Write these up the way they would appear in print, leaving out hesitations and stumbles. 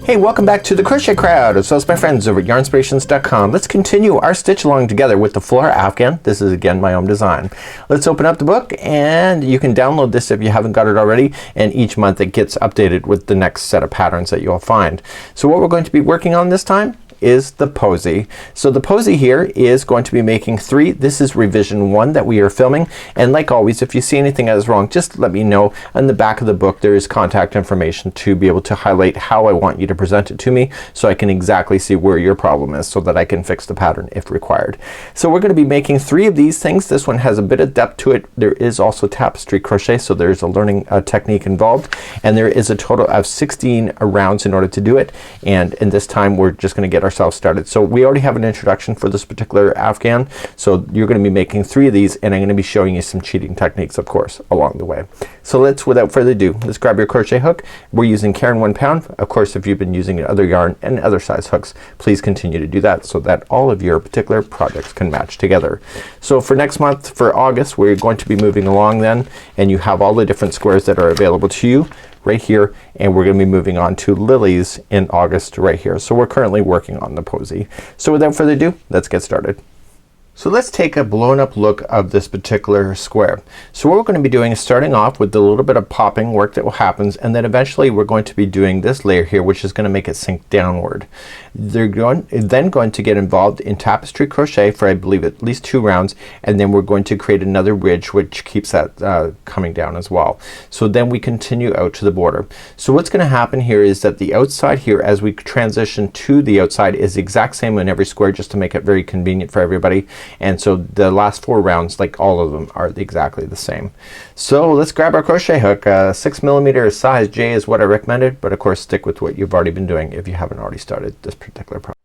Hey, welcome back to the Crochet Crowd, as well as my friends over at yarnspirations.com. Let's continue our stitch along together with the Flora Afghan. This is again my own design. Let's open up the book, and you can download this if you haven't got it already, and each month it gets updated with the next set of patterns that you'll find. So what we're going to be working on this time is the Posy. So the Posy here is going to be making 3. This is revision 1 that we are filming, and like always, if you see anything that is wrong, just let me know. On the back of the book there is contact information to be able to highlight how I want you to present it to me, so I can exactly see where your problem is, so that I can fix the pattern if required. So we're gonna be making 3 of these things. This one has a bit of depth to it. There is also tapestry crochet, so there's a learning technique involved, and there is a total of 16 rounds in order to do it, and in this time we're just gonna get ourselves started. So we already have an introduction for this particular Afghan, so you're gonna be making 3 of these, and I'm gonna be showing you some cheating techniques, of course, along the way. So let's, without further ado, let's grab your crochet hook. We're using Caron 1 Pound. Of course, if you've been using other yarn and other size hooks, please continue to do that, so that all of your particular projects can match together. So for next month, for August, we're going to be moving along then, and you have all the different squares that are available to you right here, and we're gonna be moving on to lilies in August right here. So we're currently working on the Posy. So without further ado, let's get started. So let's take a blown up look of this particular square. So what we're going to be doing is starting off with a little bit of popping work that will happen, and then eventually we're going to be doing this layer here, which is going to make it sink downward. They're then going to get involved in tapestry crochet for I believe at least 2 rounds, and then we're going to create another ridge which keeps that coming down as well. So then we continue out to the border. So what's gonna happen here is that the outside here, as we transition to the outside, is the exact same in every square, just to make it very convenient for everybody. And so the last 4 rounds, like all of them, are exactly the same. So let's grab our crochet hook. 6mm size J is what I recommended, but of course stick with what you've already been doing if you haven't already started this particular project.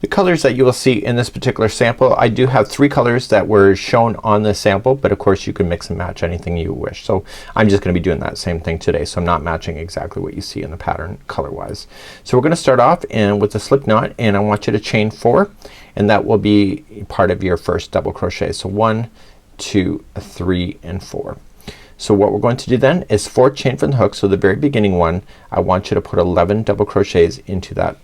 The colors that you will see in this particular sample, I do have 3 colors that were shown on the sample, but of course you can mix and match anything you wish. So I'm just gonna be doing that same thing today, so I'm not matching exactly what you see in the pattern color wise. So we're gonna start off with a slip knot, and I want you to chain 4, and that will be part of your first double crochet. So 1, 2, 3, and 4. So what we're going to do then is 4 chain from the hook. So the very beginning one, I want you to put 11 double crochets into that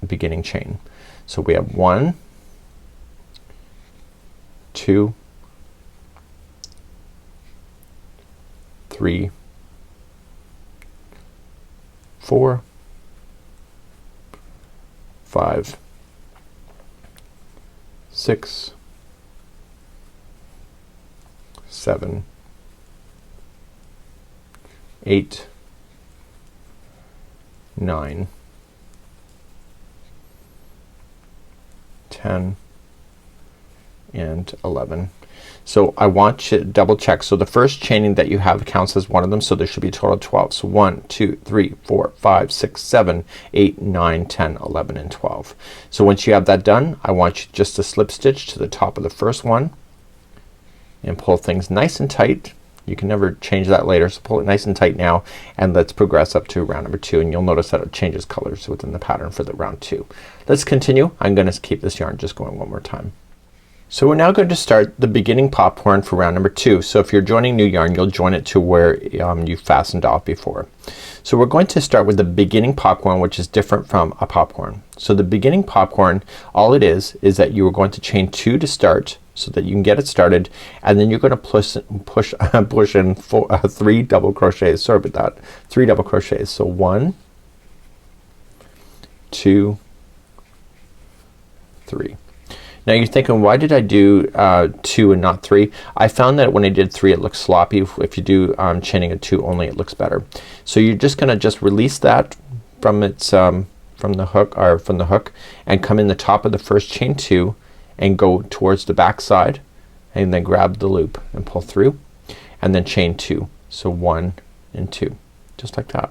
beginning chain. So we have 1, 2, 3, 4, 5, 6, 7, 8, 9, 10, and 11. So I want you to double check. So the first chaining that you have counts as one of them, so there should be a total of 12. So 1, 2, 3, 4, 5, 6, 7, 8, 9, 10, 11, and 12. So once you have that done, I want you just to slip stitch to the top of the first one and pull things nice and tight. You can never change that later, so pull it nice and tight now, and let's progress up to round number 2, and you'll notice that it changes colors within the pattern for the round 2. Let's continue. I'm gonna keep this yarn just going one more time. So we're now going to start the beginning popcorn for round number 2. So if you're joining new yarn, you'll join it to where you fastened off before. So we're going to start with the beginning popcorn, which is different from a popcorn. So the beginning popcorn, all it is that you are going to chain 2 to start, so that you can get it started, and then you're going to push in 3 double crochets. Sorry about that. 3 double crochets. So 1, 2, 3. Now you're thinking, why did I do 2 and not 3? I found that when I did 3 it looks sloppy. If you do chaining a 2 only, it looks better. So you're just gonna release that from its from the hook and come in the top of the first chain 2 and go towards the back side, and then grab the loop and pull through, and then chain 2. So 1 and 2, just like that.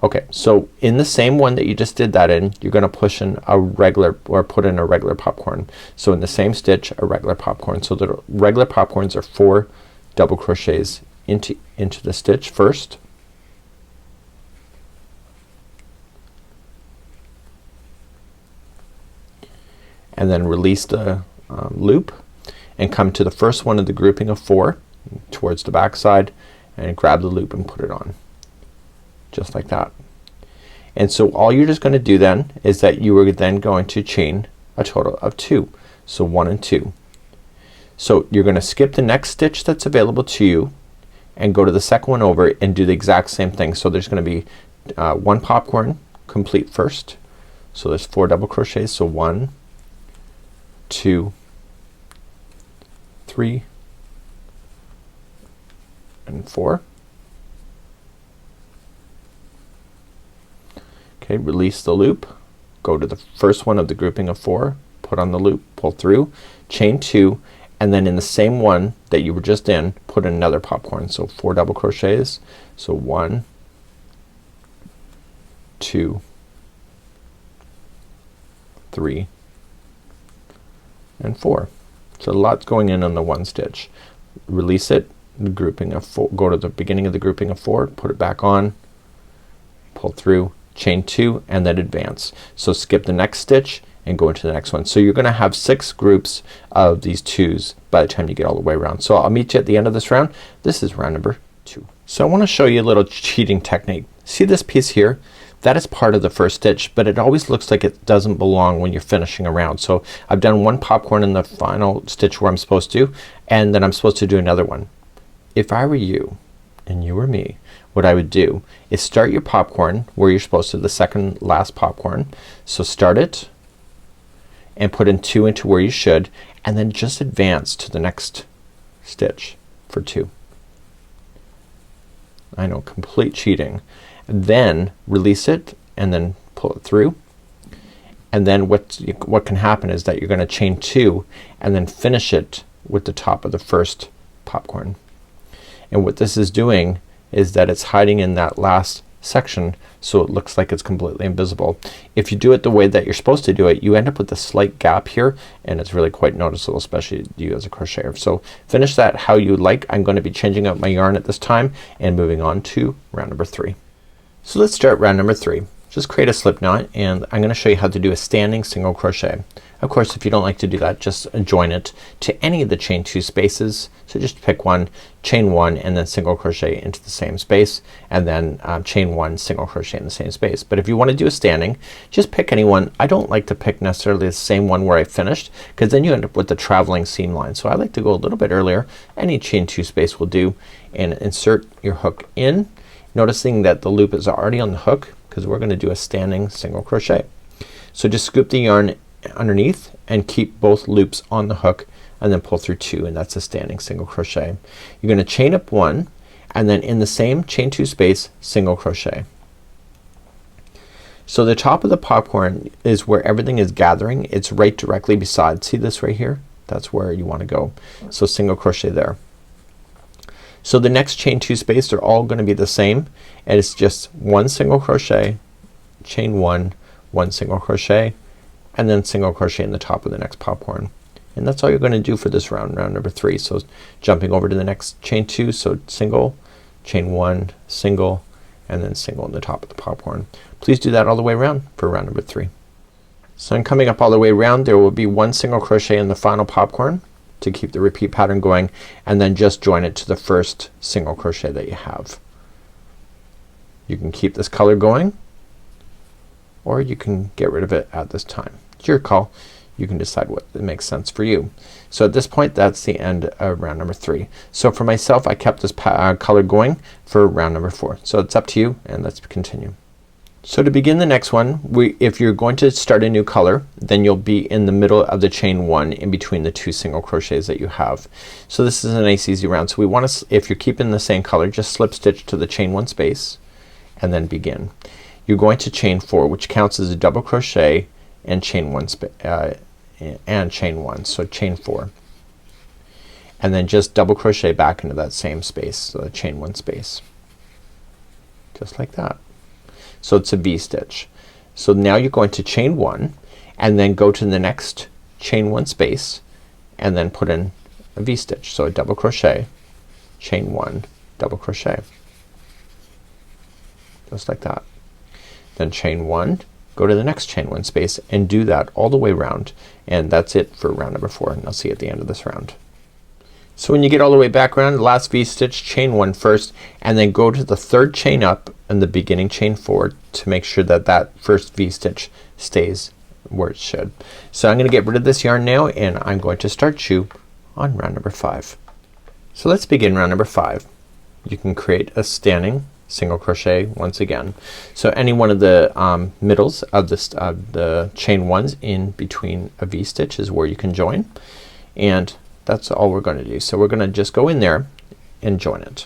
Okay, so in the same one that you just did that in, you're gonna push in a regular, or put in a regular popcorn. So in the same stitch, a regular popcorn. So the regular popcorns are 4 double crochets into the stitch first, and then release the loop and come to the first one of the grouping of 4 towards the back side, and grab the loop and put it on, just like that. And so all you're just gonna do then is that you are then going to chain a total of 2. So 1 and 2. So you're gonna skip the next stitch that's available to you and go to the second one over and do the exact same thing. So there's gonna be 1 popcorn complete first. So there's 4 double crochets. So 1, 2, 3 and 4. Okay, release the loop, go to the first one of the grouping of 4, put on the loop, pull through, chain 2, and then in the same one that you were just in, put another popcorn. So 4 double crochets. So 1, 2, 3 and 4. So a lot's going in on the one stitch. Release it, the grouping of 4, go to the beginning of the grouping of 4, put it back on, pull through, chain 2, and then advance. So skip the next stitch and go into the next one. So you're gonna have 6 groups of these 2s by the time you get all the way around. So I'll meet you at the end of this round. This is round number 2. So I wanna show you a little cheating technique. See this piece here? That is part of the first stitch, but it always looks like it doesn't belong when you're finishing a round. So I've done 1 popcorn in the final stitch where I'm supposed to, and then I'm supposed to do another one. If I were you and you were me, what I would do is start your popcorn where you're supposed to, the second last popcorn. So start it and put in 2 into where you should, and then just advance to the next stitch for 2. I know, complete cheating. Then release it and then pull it through, and then what can happen is that you're gonna chain 2 and then finish it with the top of the first popcorn. And what this is doing is that it's hiding in that last section so it looks like it's completely invisible. If you do it the way that you're supposed to do it, you end up with a slight gap here, and it's really quite noticeable, especially you as a crocheter. So finish that how you like. I'm going to be changing out my yarn at this time and moving on to round number 3. So let's start round number 3. Just create a slip knot, and I'm gonna show you how to do a standing single crochet. Of course, if you don't like to do that, just join it to any of the chain 2 spaces. So just pick one, chain 1, and then single crochet into the same space, and then chain 1, single crochet in the same space. But if you want to do a standing, just pick any one. I don't like to pick necessarily the same one where I finished, because then you end up with the traveling seam line. So I like to go a little bit earlier. Any chain 2 space will do, and insert your hook in, noticing that the loop is already on the hook, because we're gonna do a standing single crochet. So just scoop the yarn underneath and keep both loops on the hook, and then pull through 2, and that's a standing single crochet. You're gonna chain up 1, and then in the same chain 2 space, single crochet. So the top of the popcorn is where everything is gathering. It's right directly beside, see this right here? That's where you want to go. So single crochet there. So the next chain 2 space, they're all gonna be the same, and it's just 1 single crochet, chain 1, 1 single crochet, and then single crochet in the top of the next popcorn. And that's all you're gonna do for this round, round number 3. So jumping over to the next chain 2, so single, chain 1, single, and then single in the top of the popcorn. Please do that all the way around for round number 3. So I'm coming up all the way around. There will be 1 single crochet in the final popcorn to keep the repeat pattern going, and then just join it to the first single crochet that you have. You can keep this color going, or you can get rid of it at this time. It's your call. You can decide what makes sense for you. So at this point, that's the end of round number 3. So for myself, I kept this color going for round number 4. So it's up to you, and let's continue. So to begin the next one, if you're going to start a new color, then you'll be in the middle of the chain 1 in between the 2 single crochets that you have. So this is a nice easy round. So we want to, if you're keeping the same color, just slip stitch to the chain 1 space and then begin. You're going to chain 4, which counts as a double crochet and chain 1 and chain 1. So chain 4, and then just double crochet back into that same space, so the chain 1 space, just like that. So it's a V stitch. So now you're going to chain 1 and then go to the next chain 1 space and then put in a V stitch. So a double crochet, chain 1, double crochet, just like that. Then chain 1, go to the next chain 1 space and do that all the way around, and that's it for round number 4, and I'll see you at the end of this round. So when you get all the way back around, the last V stitch, chain 1 first, and then go to the 3rd chain up in the beginning chain 4 to make sure that that first V-stitch stays where it should. So I'm gonna get rid of this yarn now and I'm going to start you on round number 5. So let's begin round number 5. You can create a standing single crochet once again. So any one of the middles of this the chain 1s in between a V-stitch is where you can join, and that's all we're gonna do. So we're gonna just go in there and join it.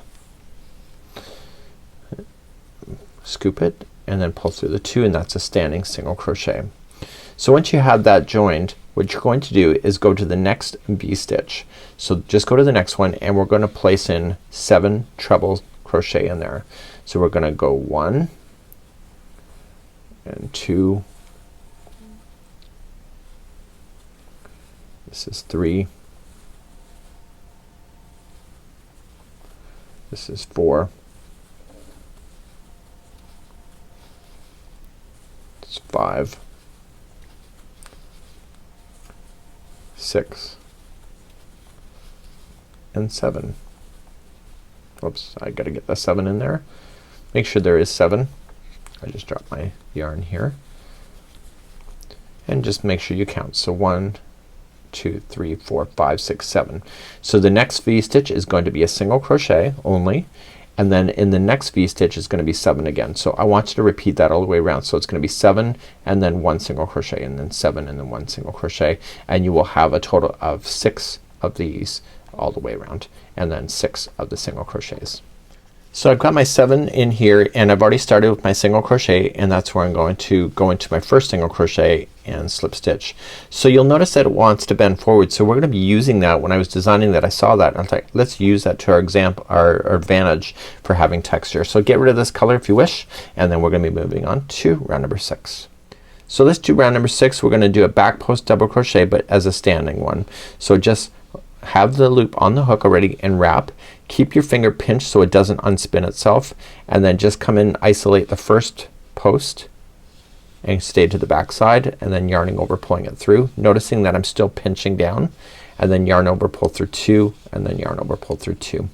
Scoop it and then pull through the 2, and that's a standing single crochet. So once you have that joined, what you're going to do is go to the next V-stitch. So just go to the next one and we're gonna place in 7 treble crochet in there. So we're gonna go 1 and 2, this is 3, this is 4, it's 5, 6 and 7. Whoops, I gotta get the 7 in there. Make sure there is 7. I just dropped my yarn here. And just make sure you count. So 1, 2, 3, 4, 5, 6, 7. So the next V-stitch is going to be a single crochet only, and then in the next V-stitch is gonna be 7 again. So I want you to repeat that all the way around. So it's gonna be 7 and then 1 single crochet and then 7 and then 1 single crochet, and you will have a total of 6 of these all the way around, and then 6 of the single crochets. So I've got my 7 in here and I've already started with my single crochet, and that's where I'm going to go into my first single crochet and slip stitch. So you'll notice that it wants to bend forward, so we're gonna be using that. When I was designing that I saw that and I was like, let's use that to our advantage for having texture. So get rid of this color if you wish, and then we're gonna be moving on to round number 6. So let's do round number 6. We're gonna do a back post double crochet but as a standing one. So just have the loop on the hook already and wrap. Keep your finger pinched so it doesn't unspin itself, and then just come in, isolate the first post and stay to the back side, and then yarning over, pulling it through, noticing that I'm still pinching down, and then yarn over, pull through 2, and then yarn over, pull through 2.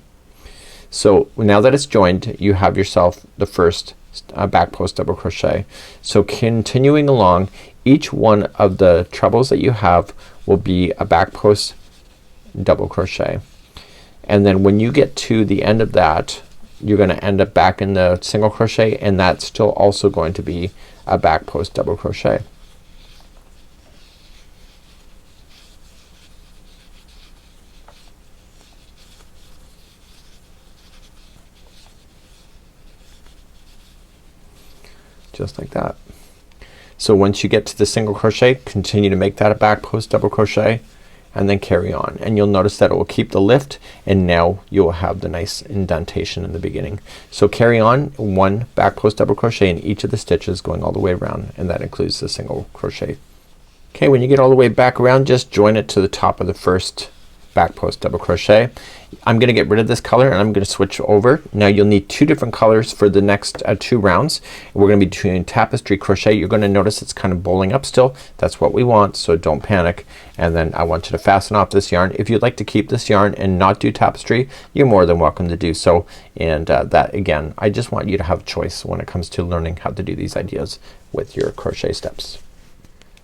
So now that it's joined, you have yourself the first back post double crochet. So continuing along, each one of the trebles that you have will be a back post double crochet, and then when you get to the end of that you're gonna end up back in the single crochet, and that's still also going to be a back post double crochet. Just like that. So once you get to the single crochet, continue to make that a back post double crochet and then carry on, and you'll notice that it will keep the lift, and now you will have the nice indentation in the beginning. So carry on 1 back post double crochet in each of the stitches going all the way around, and that includes the single crochet. Okay, when you get all the way back around, just join it to the top of the first back post double crochet. I'm gonna get rid of this color and I'm gonna switch over. Now you'll need 2 different colors for the next 2 rounds. We're gonna be doing tapestry crochet. You're gonna notice it's kind of bowling up still. That's what we want, so don't panic. And then I want you to fasten off this yarn. If you'd like to keep this yarn and not do tapestry, you're more than welcome to do so. And that again, I just want you to have a choice when it comes to learning how to do these ideas with your crochet steps.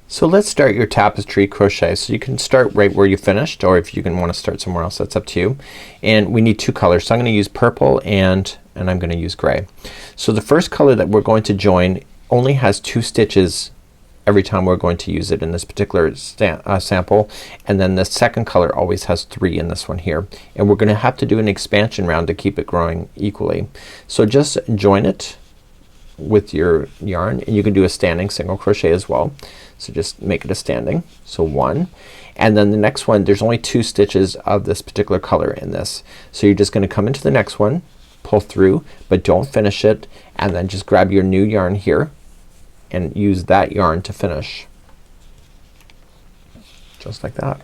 So let's start your tapestry crochet. So you can start right where you finished, or if you can want to start somewhere else, that's up to you. And we need 2 colors. So I'm gonna use purple and I'm gonna use gray. So the first color that we're going to join only has 2 stitches every time we're going to use it in this particular sample, and then the second color always has 3 in this one here, and we're gonna have to do an expansion round to keep it growing equally. So just join it with your yarn, and you can do a standing single crochet as well. So just make it a standing. So 1, and then the next one, there's only 2 stitches of this particular color in this. So you're just gonna come into the next one, pull through, but don't finish it, and then just grab your new yarn here and use that yarn to finish. Just like that.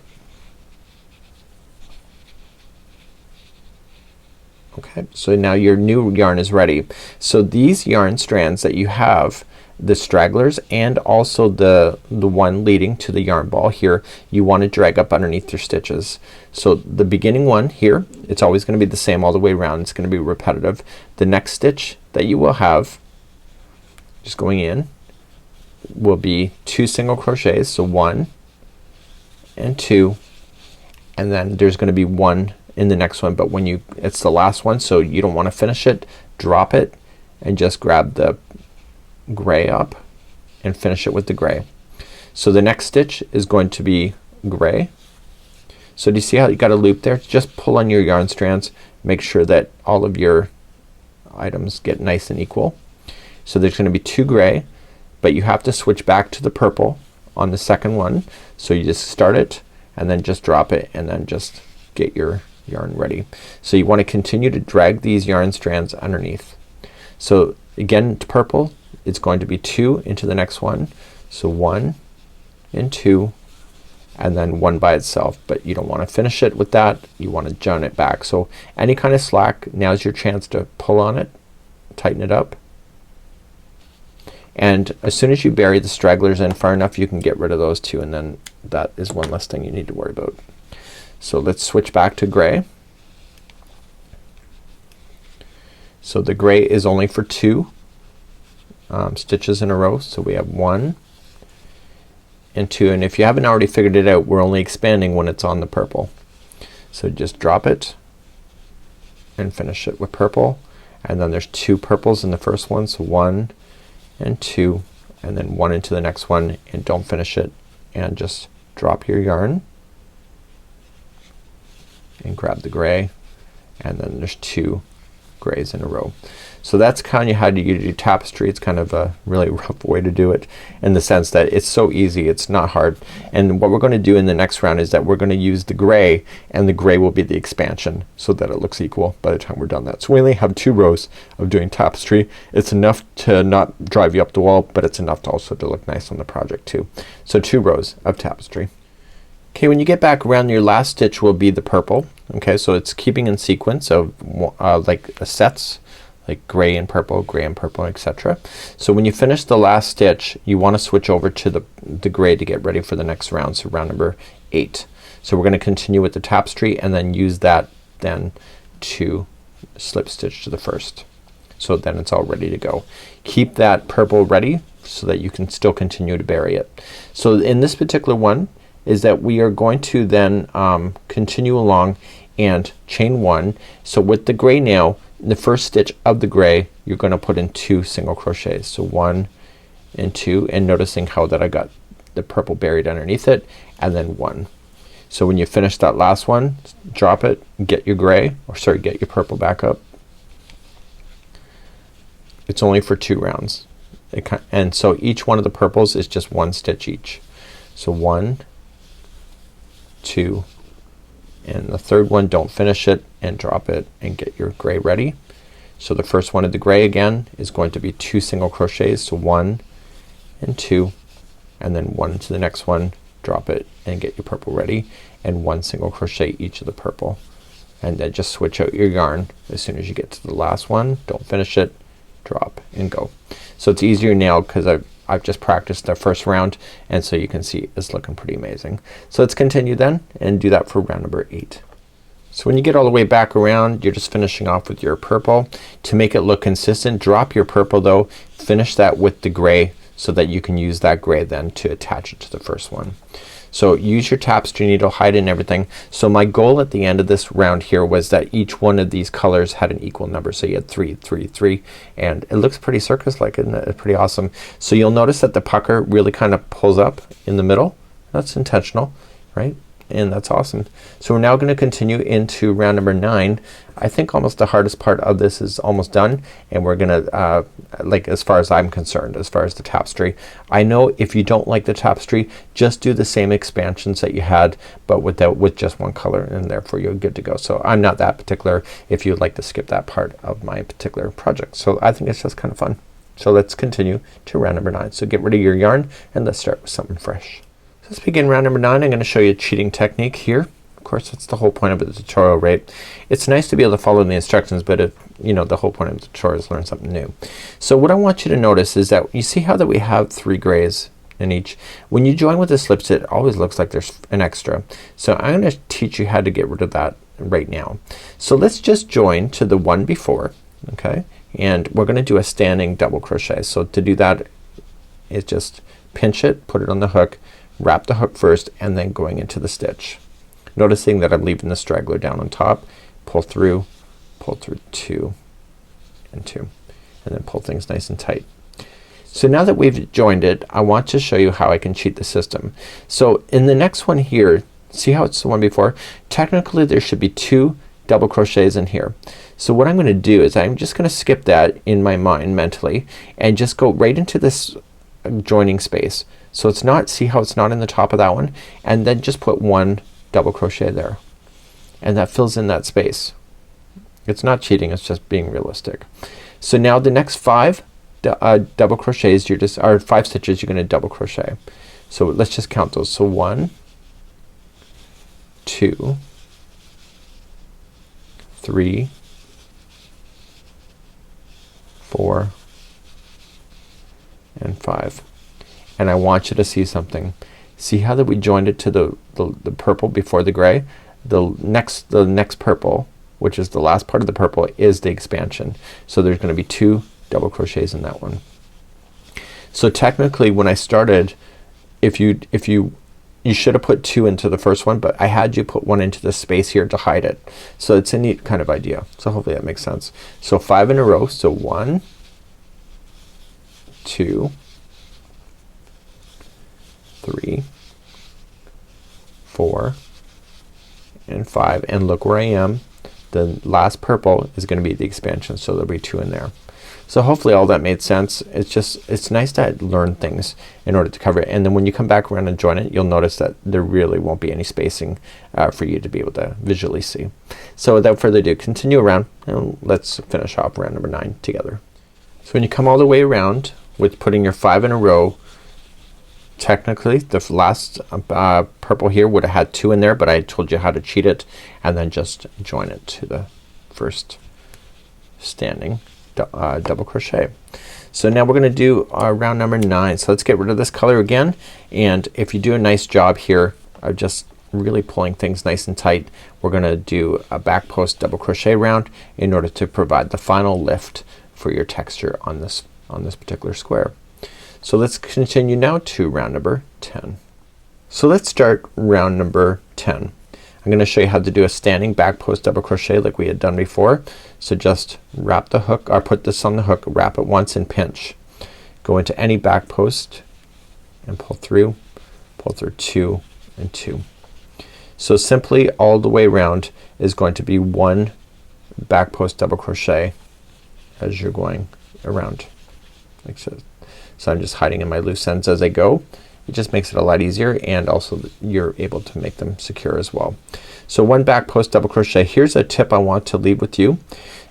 Okay, so now your new yarn is ready. So these yarn strands that you have, the stragglers and also the one leading to the yarn ball here, you want to drag up underneath your stitches. So the beginning one here, it's always going to be the same all the way around. It's going to be repetitive. The next stitch that you will have just going in will be 2 single crochets, so 1 and 2, and then there's going to be 1 in the next one, but when you, it's the last one, so you don't want to finish it, drop it and just grab the gray up and finish it with the gray. So the next stitch is going to be gray. So do you see how you got a loop there? Just pull on your yarn strands, make sure that all of your items get nice and equal. So there's going to be 2 gray, but you have to switch back to the purple on the second one. So you just start it and then just drop it and then just get your yarn ready. So you want to continue to drag these yarn strands underneath. So again, to purple, it's going to be 2 into the next one. So 1 and 2 and then 1 by itself, but you don't want to finish it with that. You want to join it back. So any kind of slack, now's your chance to pull on it, tighten it up. And as soon as you bury the stragglers in far enough, you can get rid of those 2, and then that is one less thing you need to worry about. So let's switch back to gray. So the gray is only for 2 stitches in a row. So we have 1 and 2, and if you haven't already figured it out, we're only expanding when it's on the purple. So just drop it and finish it with purple, and then there's 2 purples in the first one, so 1 and 2 and then 1 into the next one, and don't finish it, and just drop your yarn and grab the gray, and then there's 2 grays in a row. So that's kind of how you do tapestry. It's kind of a really rough way to do it in the sense that it's so easy, it's not hard. And what we're going to do in the next round is that we're going to use the gray, and the gray will be the expansion so that it looks equal by the time we're done that. So we only have 2 rows of doing tapestry. It's enough to not drive you up the wall, but it's enough to also to look nice on the project too. So 2 rows of tapestry. Okay, when you get back around, your last stitch will be the purple. Okay, so it's keeping in sequence of like sets, like gray and purple, etc. So when you finish the last stitch, you want to switch over to the gray to get ready for the next round, so round number 8. So we're going to continue with the tapestry and then use that then to slip stitch to the first. So then it's all ready to go. Keep that purple ready so that you can still continue to bury it. So in this particular one is that we are going to then continue along and chain 1. So with the gray now, in the first stitch of the gray, you're going to put in 2 single crochets. So 1 and 2, and noticing how that I got the purple buried underneath it, and then 1. So when you finish that last one, drop it, get your gray, or sorry, get your purple back up. It's only for 2 rounds. And so each one of the purples is just 1 stitch each. So 1, 2, and the third one, don't finish it, and drop it and get your gray ready. So the first one of the gray again is going to be 2 single crochets, so 1 and 2, and then 1 to the next one, drop it and get your purple ready, and 1 single crochet each of the purple, and then just switch out your yarn as soon as you get to the last one. Don't finish it, drop and go. So it's easier now because I've just practiced the first round, and so you can see it's looking pretty amazing. So let's continue then and do that for round number 8. So when you get all the way back around, you're just finishing off with your purple. To make it look consistent, drop your purple though, finish that with the gray so that you can use that gray then to attach it to the first one. So use your tapestry needle, hide it and everything. So my goal at the end of this round here was that each one of these colors had an equal number. So you had 3, 3, 3, and it looks pretty circus-like, isn't it? It's pretty awesome. So you'll notice that the pucker really kind of pulls up in the middle. That's intentional, right? And that's awesome. So we're now going to continue into round number 9. I think almost the hardest part of this is almost done, and we're gonna like, as far as I'm concerned, as far as the tapestry, I know if you don't like the tapestry, just do the same expansions that you had but with just one color, and therefore you're good to go. So I'm not that particular if you'd like to skip that part of my particular project. So I think it's just kind of fun. So let's continue to round number 9. So get rid of your yarn and let's start with something fresh. So let's begin round number 9. I'm going to show you a cheating technique here. Of course, that's the whole point of the tutorial, right? It's nice to be able to follow the instructions, but if you know, the whole point of the tutorial is learn something new. So what I want you to notice is that you see how that we have 3 grays in each. When you join with a slip stitch, it always looks like there's an extra. So I'm gonna teach you how to get rid of that right now. So let's just join to the one before, okay, and we're gonna do a standing double crochet. So to do that is just pinch it, put it on the hook, wrap the hook first, and then going into the stitch. Noticing that I'm leaving the straggler down on top, pull through 2 and 2, and then pull things nice and tight. So now that we've joined it, I want to show you how I can cheat the system. So in the next one here, see how it's the one before? Technically there should be 2 double crochets in here. So what I'm gonna do is I'm just gonna skip that in my mind mentally and just go right into this joining space. So it's not, see how it's not in the top of that one, and then just put 1 double crochet there, and that fills in that space. It's not cheating, it's just being realistic. So now the next 5 double crochets, you're just, or 5 stitches, you're gonna double crochet. So let's just count those. So 1, 2, 3, 4, and 5. And I want you to see something. See how that we joined it to the purple before the gray? The next purple, which is the last part of the purple, is the expansion. So there's gonna be 2 double crochets in that one. So technically when I started, if you should have put 2 into the first one, but I had you put 1 into the space here to hide it. So it's a neat kind of idea. So hopefully that makes sense. So 5 in a row. So 1, 2, 3, 4, and 5. And look where I am. The last purple is gonna be the expansion, so there'll be 2 in there. So hopefully all that made sense. It's just, it's nice to learn things in order to cover it, and then when you come back around and join it, you'll notice that there really won't be any spacing for you to be able to visually see. So without further ado, continue around and let's finish off round number 9 together. So when you come all the way around with putting your 5 in a row, technically the last purple here would have had 2 in there, but I told you how to cheat it, and then just join it to the first standing double crochet. So now we're gonna do round number 9. So let's get rid of this color again, and if you do a nice job here of just really pulling things nice and tight, we're gonna do a back post double crochet round in order to provide the final lift for your texture on this particular square. So let's continue now to round number 10. So let's start round number 10. I'm gonna show you how to do a standing back post double crochet like we had done before. So just wrap the hook, or put this on the hook, wrap it once and pinch. Go into any back post and pull through 2 and 2. So simply all the way around is going to be 1 back post double crochet as you're going around like so. So I'm just hiding in my loose ends as I go. It just makes it a lot easier, and also you're able to make them secure as well. So 1 back post double crochet. Here's a tip I want to leave with you.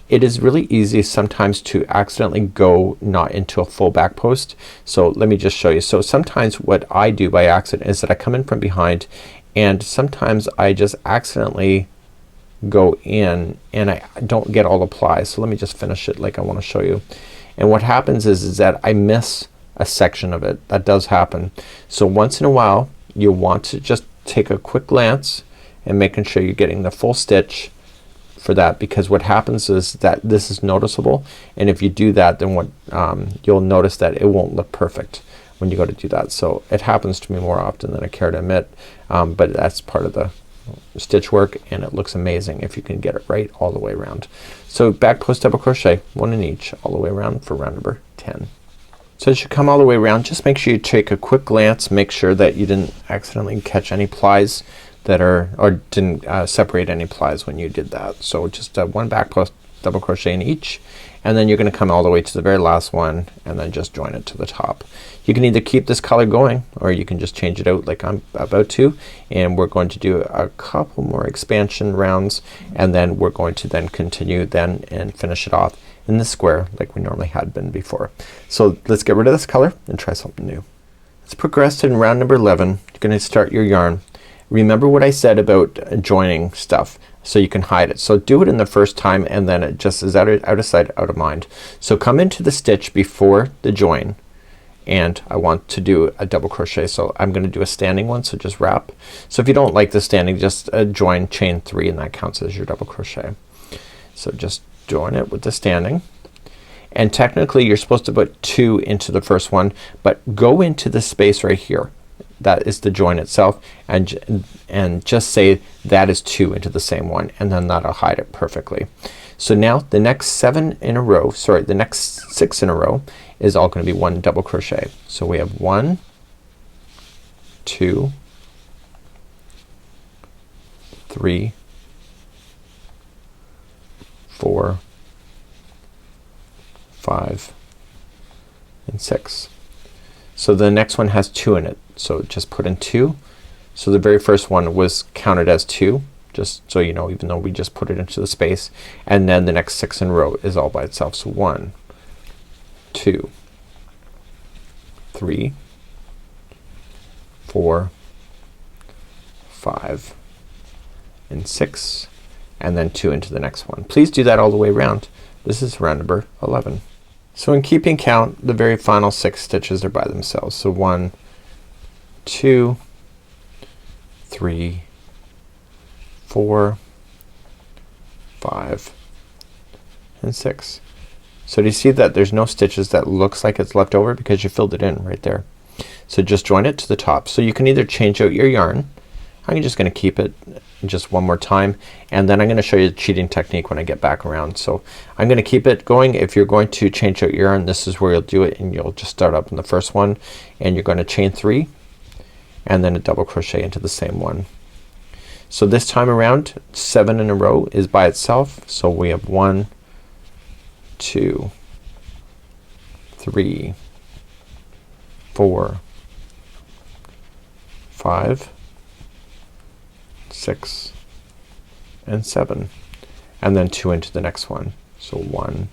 It is really easy sometimes to accidentally go not into a full back post. So let me just show you. So sometimes what I do by accident is that I come in from behind, and sometimes I just accidentally go in and I don't get all the plies. So let me just finish it like I want to show you. And what happens is that I miss a section of it. That does happen. So once in a while you'll want to just take a quick glance and making sure you're getting the full stitch for that, because what happens is that this is noticeable, and if you do that, then what you'll notice that it won't look perfect when you go to do that. So it happens to me more often than I care to admit, but that's part of the stitch work, and it looks amazing if you can get it right all the way around. So back post double crochet, 1 in each all the way around for round number 10. So as you come all the way around, just make sure you take a quick glance, make sure that you didn't accidentally catch any plies that are, or didn't separate any plies when you did that. So just 1 back post double crochet in each, and then you're gonna come all the way to the very last one and then just join it to the top. You can either keep this color going, or you can just change it out like I'm about to, and we're going to do a couple more expansion rounds, and then we're going to then continue then and finish it off in the square like we normally had been before. So let's get rid of this color and try something new. Let's progress in round number 11. You're gonna start your yarn. Remember what I said about joining stuff. so you can hide it. So do it in the first time and then it just is out of sight, out of mind. So come into the stitch before the join and I want to do a double crochet. So I'm gonna do a standing one, so just wrap. So if you don't like the standing, just join chain 3 and that counts as your double crochet. So just join it with the standing, and technically you're supposed to put 2 into the first one, but go into the space right here. That is the join itself, and just say that is 2 into the same one, and then that'll hide it perfectly. So now the next 7 in a row, sorry, the next 6 in a row is all gonna be 1 double crochet. So we have 1, 2, 3, 4, 5, and 6. So the next one has 2 in it, so just put in 2. So the very first one was counted as 2, just so you know, even though we just put it into the space. And then the next 6 in a row is all by itself. So 1, 2, 3, 4, 5, and 6, and then 2 into the next one. Please do that all the way around. This is round number 11. So in keeping count, the very final 6 stitches are by themselves. So 1, 2, 3, 4, 5, and 6. So do you see that there's no stitches that looks like it's left over because you filled it in right there. So just join it to the top. So you can either change out your yarn. I'm just gonna keep it just one more time, and then I'm gonna show you the cheating technique when I get back around. So I'm gonna keep it going. If you're going to change out your yarn, this is where you'll do it, and you'll just start up in the first one and you're gonna chain 3 and then a double crochet into the same one. So this time around 7 in a row is by itself. So we have 1, 2, 3, 4, 5, 6, and 7, and then 2 into the next one. So 1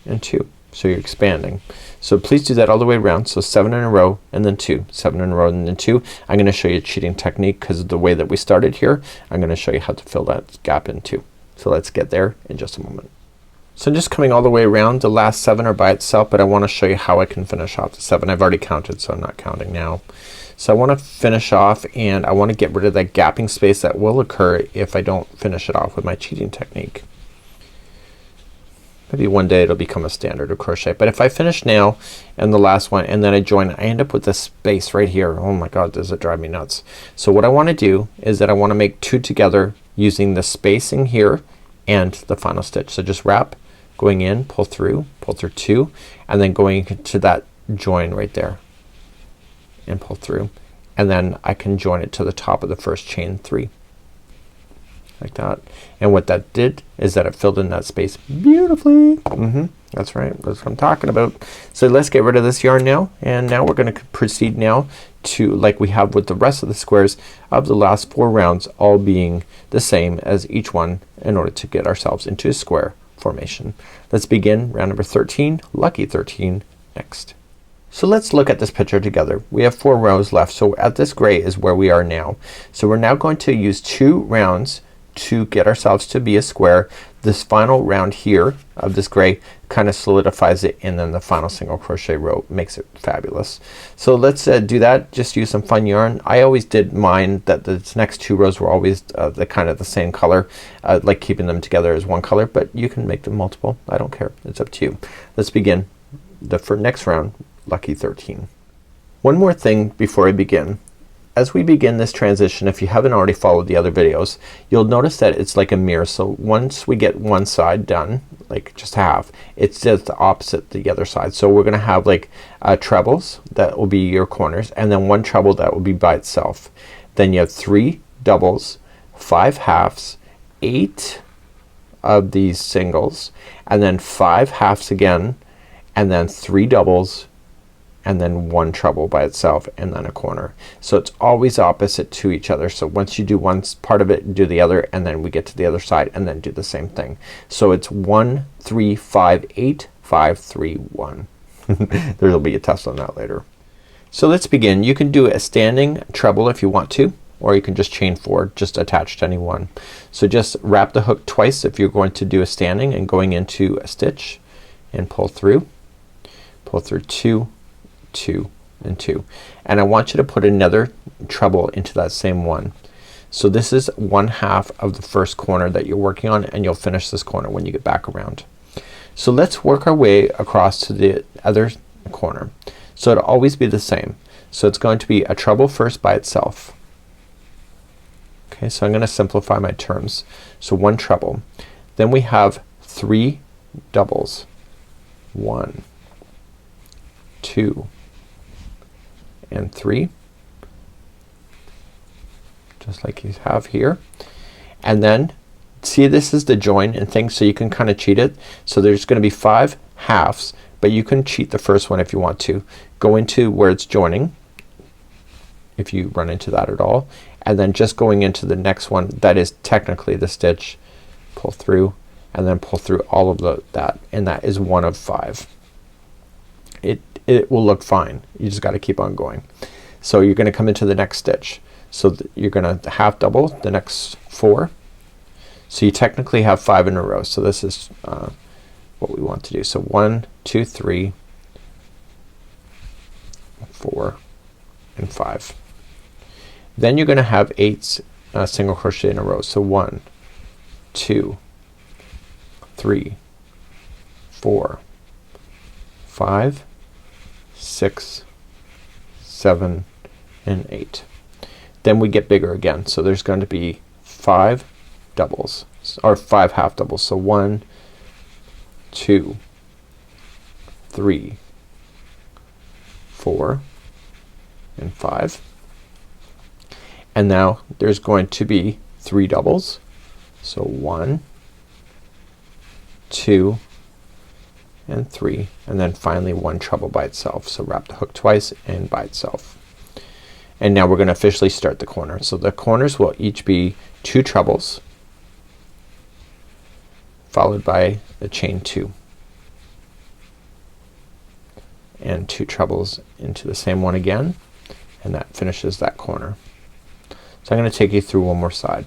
and 2. So you're expanding. So please do that all the way around. So 7 in a row and then 2, 7 in a row and then 2. I'm gonna show you a cheating technique because of the way that we started here. I'm gonna show you how to fill that gap in too. So let's get there in just a moment. So just coming all the way around, the last 7 are by itself, but I want to show you how I can finish off the 7. I've already counted, so I'm not counting now. So I want to finish off, and I want to get rid of that gapping space that will occur if I don't finish it off with my cheating technique. Maybe one day it'll become a standard of crochet, but if I finish now and the last one and then I join, I end up with this space right here. Oh my god, does it drive me nuts. So what I want to do is that I want to make 2 together using the spacing here and the final stitch. So just wrap, going in, pull through 2, and then going to that join right there and pull through, and then I can join it to the top of the first chain 3 like that. And what that did is that it filled in that space beautifully. That's right, that's what I'm talking about. So let's get rid of this yarn now, and now we're gonna proceed now to, like we have with the rest of the squares of the last 4 rounds, all being the same as each one in order to get ourselves into a square formation. Let's begin round number 13, lucky 13 next. So let's look at this picture together. We have 4 rows left, so at this gray is where we are now. So we're now going to use 2 rounds to get ourselves to be a square. This final round here of this gray kind of solidifies it, and then the final single crochet row makes it fabulous. So let's do that. Just use some fun yarn. I always did mine that the next 2 rows were always the kind of the same color, like keeping them together as one color, but you can make them multiple. I don't care. It's up to you. Let's begin the next round, lucky 13. One more thing before I begin. As we begin this transition, if you haven't already followed the other videos, you'll notice that it's like a mirror. So once we get one side done, like just half, it's just the opposite the other side. So we're gonna have like trebles that will be your corners, and then 1 treble that will be by itself. Then you have 3 doubles, 5 halves, 8 of these singles, and then 5 halves again, and then 3 doubles, and then 1 treble by itself, and then a corner. So it's always opposite to each other. So once you do one part of it, do the other, and then we get to the other side and then do the same thing. So it's 1 3 5 8 5 3 1. There'll be a test on that later. So let's begin. You can do a standing treble if you want to. or you can just chain 4 just attached to any one. So just wrap the hook twice if you're going to do a standing and going into a stitch, and pull through 2, 2 and 2, and I want you to put another treble into that same one. So this is 1/2 of the first corner that you're working on, and you'll finish this corner when you get back around. So let's work our way across to the other corner. So it'll always be the same. So it's going to be a treble first by itself. Okay, so I'm gonna simplify my terms. So 1 treble. Then we have 3 doubles. 1, 2 and 3, just like you have here. And then see, this is the join and things, so you can kind of cheat it. So there's gonna be 5 halves, but you can cheat the first one if you want to. Go into where it's joining, if you run into that at all, and then just going into the next one that is technically the stitch, pull through, and then pull through all of that, and that is 1 of 5. It will look fine. You just got to keep on going. So you're gonna come into the next stitch. So you're gonna half double the next 4. So you technically have 5 in a row. So this is what we want to do. So 1, 2, 3, 4 and 5. Then you're gonna have 8 single crochet in a row. So 1, 2, 3, 4, 5, 6, 7 and 8. Then we get bigger again. So there's going to be 5 doubles, or 5 half doubles. So 1, 2, 3, 4 and 5. And now there's going to be 3 doubles. So 1, 2 and 3, and then finally 1 treble by itself. So wrap the hook twice and by itself. And now we're gonna officially start the corner. So the corners will each be 2 trebles followed by the chain 2 and 2 trebles into the same one again, and that finishes that corner. So I'm gonna take you through one more side.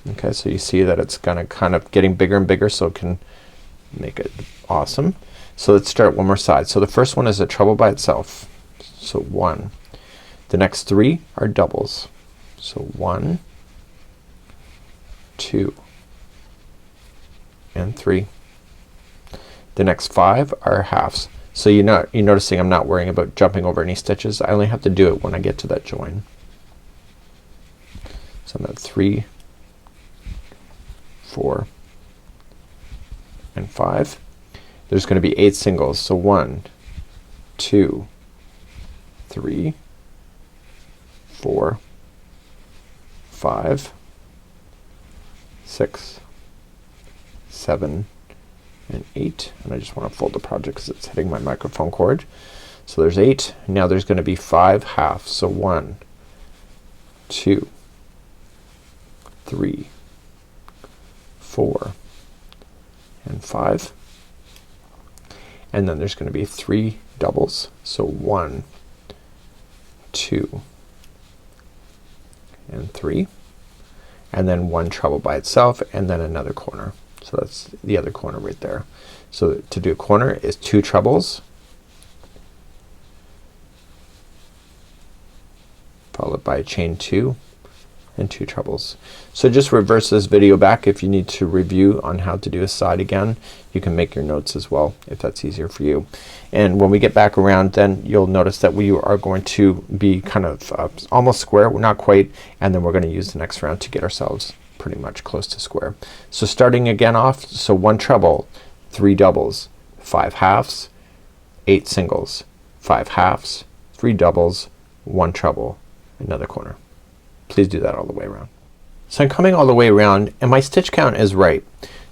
Okay, so you see that it's gonna kind of getting bigger and bigger, so it can make it awesome. So let's start one more side. So the first one is a treble by itself. So 1. The next 3 are doubles. So 1, 2 and 3. The next 5 are halves. So you're noticing I'm not worrying about jumping over any stitches. I only have to do it when I get to that join. So I'm at 3, 4 and 5. There's gonna be 8 singles. So 1, 2, 3, 4, 5, 6, 7 and 8. And I just want to fold the project because it's hitting my microphone cord. So there's 8. Now there's gonna be 5 halves. So 1, 2, 3, 4 and 5. And then there's gonna be 3 doubles. So 1, 2 and 3, and then 1 treble by itself, and then another corner. So that's the other corner right there. So to do a corner is 2 trebles followed by a chain 2 and 2 trebles. So just reverse this video back if you need to review on how to do a side again. You can make your notes as well if that's easier for you. And when we get back around, then you'll notice that we are going to be kind of almost square, not quite, and then we're going to use the next round to get ourselves pretty much close to square. So starting again off, so 1 treble, 3 doubles, 5 halves, 8 singles, 5 halves, 3 doubles, 1 treble, another corner. Please do that all the way around. So I'm coming all the way around and my stitch count is right.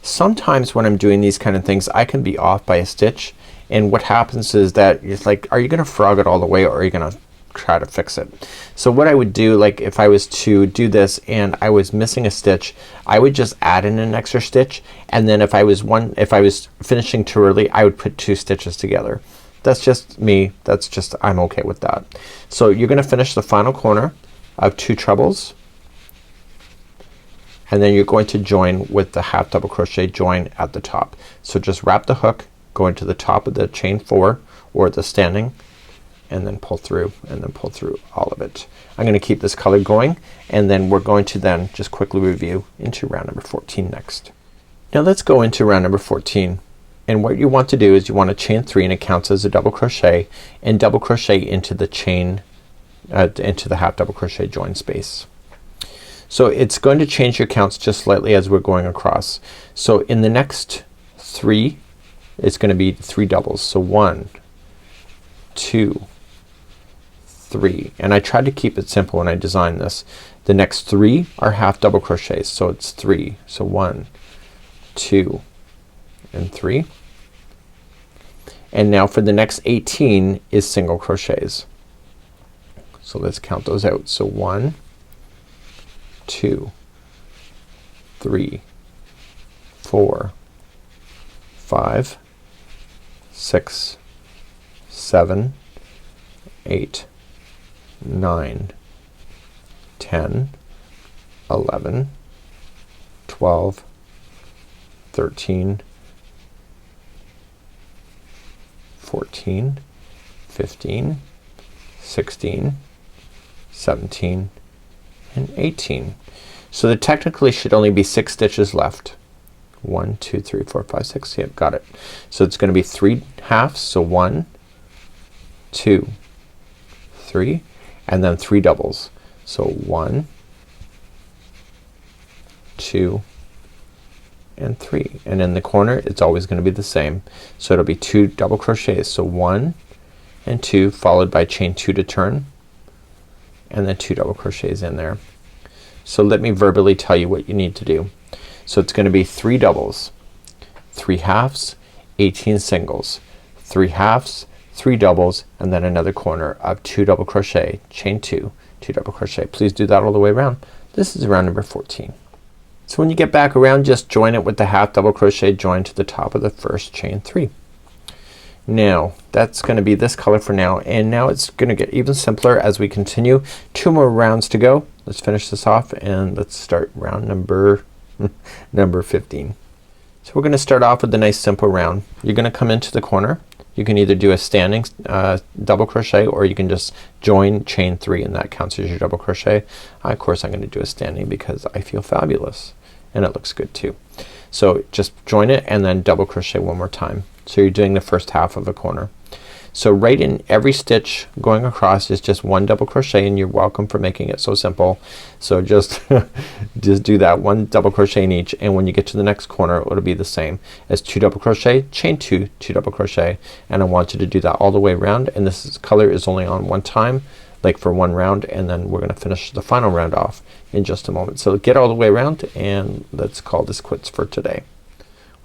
Sometimes when I'm doing these kind of things I can be off by a stitch, and what happens is that it's like, are you gonna frog it all the way or are you gonna try to fix it? So what I would do, like if I was to do this and I was missing a stitch, I would just add in an extra stitch, and then if I was finishing too early, I would put 2 stitches together. That's just me. I'm okay with that. So you're gonna finish the final corner of 2 trebles, and then you're going to join with the half double crochet join at the top. So just wrap the hook, go into the top of the chain 4 or the standing, and then pull through, and then pull through all of it. I'm gonna keep this color going, and then we're going to then just quickly review into round number 14 next. Now let's go into round number 14, and what you want to do is you want to chain 3 and it counts as a double crochet, and double crochet into the chain into the half double crochet join space. So it's going to change your counts just slightly as we're going across. So in the next 3 it's going to be 3 doubles. So 1, 2, 3, and I tried to keep it simple when I designed this. The next 3 are half double crochets, so it's 3. So 1, 2, and 3. And now for the next 18 is single crochets. So let's count those out. So 1, 2, 3, 4, 5, 6, 7, 8, 9, 10, 11, 12, 13, 14, 15, 16, 17, and 18. So there technically should only be 6 stitches left. 1, 2, 3, 4, 5, 6. Yep, got it. So it's gonna be 3 halves. So 1, 2, 3, and then 3 doubles. So 1, 2, and 3, and in the corner it's always gonna be the same. So it'll be 2 double crochets. So 1 and 2 followed by chain 2 to turn, and then 2 double crochets in there. So let me verbally tell you what you need to do. So it's gonna be 3 doubles, 3 halves, 18 singles, 3 halves, 3 doubles, and then another corner of 2 double crochet, chain 2, 2 double crochet. Please do that all the way around. This is round number 14. So when you get back around, just join it with the half double crochet join to the top of the first chain 3. Now that's gonna be this color for now, and now it's gonna get even simpler as we continue. 2 more rounds to go. Let's finish this off and let's start round number number 15. So we're gonna start off with a nice simple round. You're gonna come into the corner. You can either do a standing double crochet, or you can just join chain 3 and that counts as your double crochet. Of course I'm gonna do a standing because I feel fabulous and it looks good too. So just join it and then double crochet one more time. So you're doing the first half of a corner. So right in every stitch going across is just 1 double crochet, and you're welcome for making it so simple. So just just do that 1 double crochet in each, and when you get to the next corner it'll be the same as 2 double crochet, chain 2, 2 double crochet, and I want you to do that all the way around. And this color is only on 1 time, like for 1 round, and then we're gonna finish the final round off in just a moment. So get all the way around and let's call this quits for today.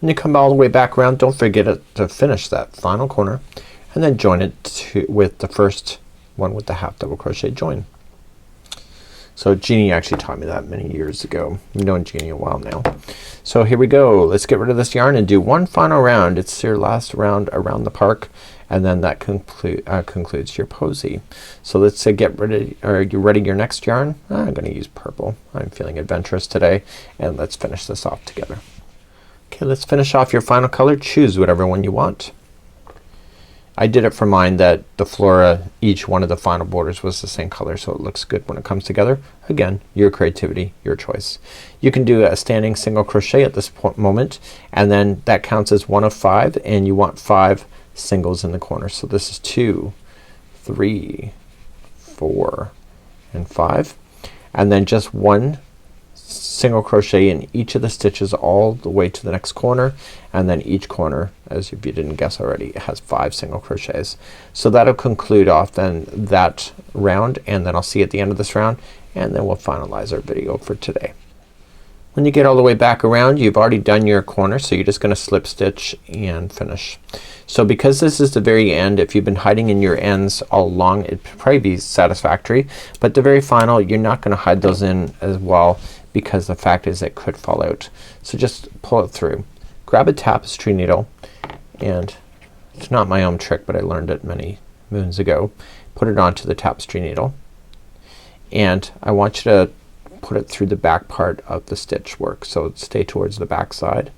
When you come all the way back around, don't forget to finish that final corner and then join it with the first one with the half double crochet join. So Jeannie actually taught me that many years ago. I've known Jeannie a while now. So here we go. Let's get rid of this yarn and do one final round. It's your last round around the park, and then that concludes your posy. So let's say get ready, or you ready your next yarn. I'm gonna use purple. I'm feeling adventurous today, and let's finish this off together. Okay, let's finish off your final color. Choose whatever one you want. I did it for mine that the Flora, each one of the final borders was the same color, so it looks good when it comes together. Again, your creativity, your choice. You can do a standing single crochet at this moment, and then that counts as 1 of 5, and you want 5 singles in the corner. So this is 2, 3, 4, and 5, and then just 1 single crochet in each of the stitches all the way to the next corner, and then each corner, as if you didn't guess already, it has 5 single crochets. So that'll conclude off then that round, and then I'll see you at the end of this round, and then we'll finalize our video for today. When you get all the way back around, you've already done your corner, so you're just gonna slip stitch and finish. So because this is the very end, if you've been hiding in your ends all along, it'd probably be satisfactory, but the very final you're not gonna hide those in as well, because the fact is it could fall out. So just pull it through. Grab a tapestry needle, and it's not my own trick, but I learned it many moons ago. Put it onto the tapestry needle, and I want you to put it through the back part of the stitch work. So stay towards the back side,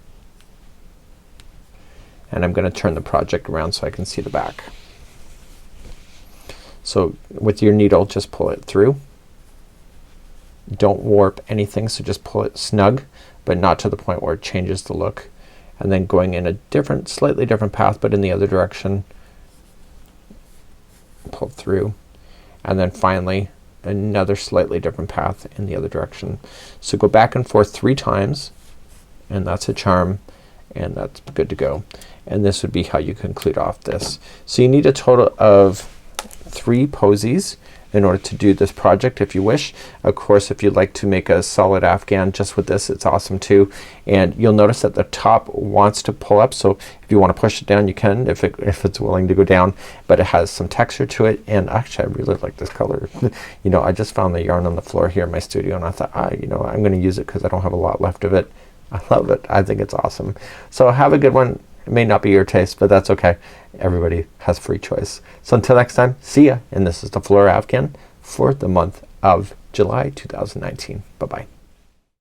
and I'm gonna turn the project around so I can see the back. So with your needle just pull it through. Don't warp anything, so just pull it snug, but not to the point where it changes the look. And then going in a different, slightly different path but in the other direction, pull through, and then finally another slightly different path in the other direction. So go back and forth 3 times, and that's a charm, and that's good to go. And this would be how you conclude off this. So you need a total of 3 posies in order to do this project if you wish. Of course, if you'd like to make a solid Afghan just with this, it's awesome too. And you'll notice that the top wants to pull up, so if you want to push it down you can if it's willing to go down, but it has some texture to it. And actually I really like this color. You know, I just found the yarn on the floor here in my studio, and I thought you know, I'm gonna use it because I don't have a lot left of it. I love it. I think it's awesome. So have a good one. It may not be your taste, but that's okay. Everybody has free choice. So until next time, see ya. And this is the Flora Afghan for the month of July 2019. Bye bye.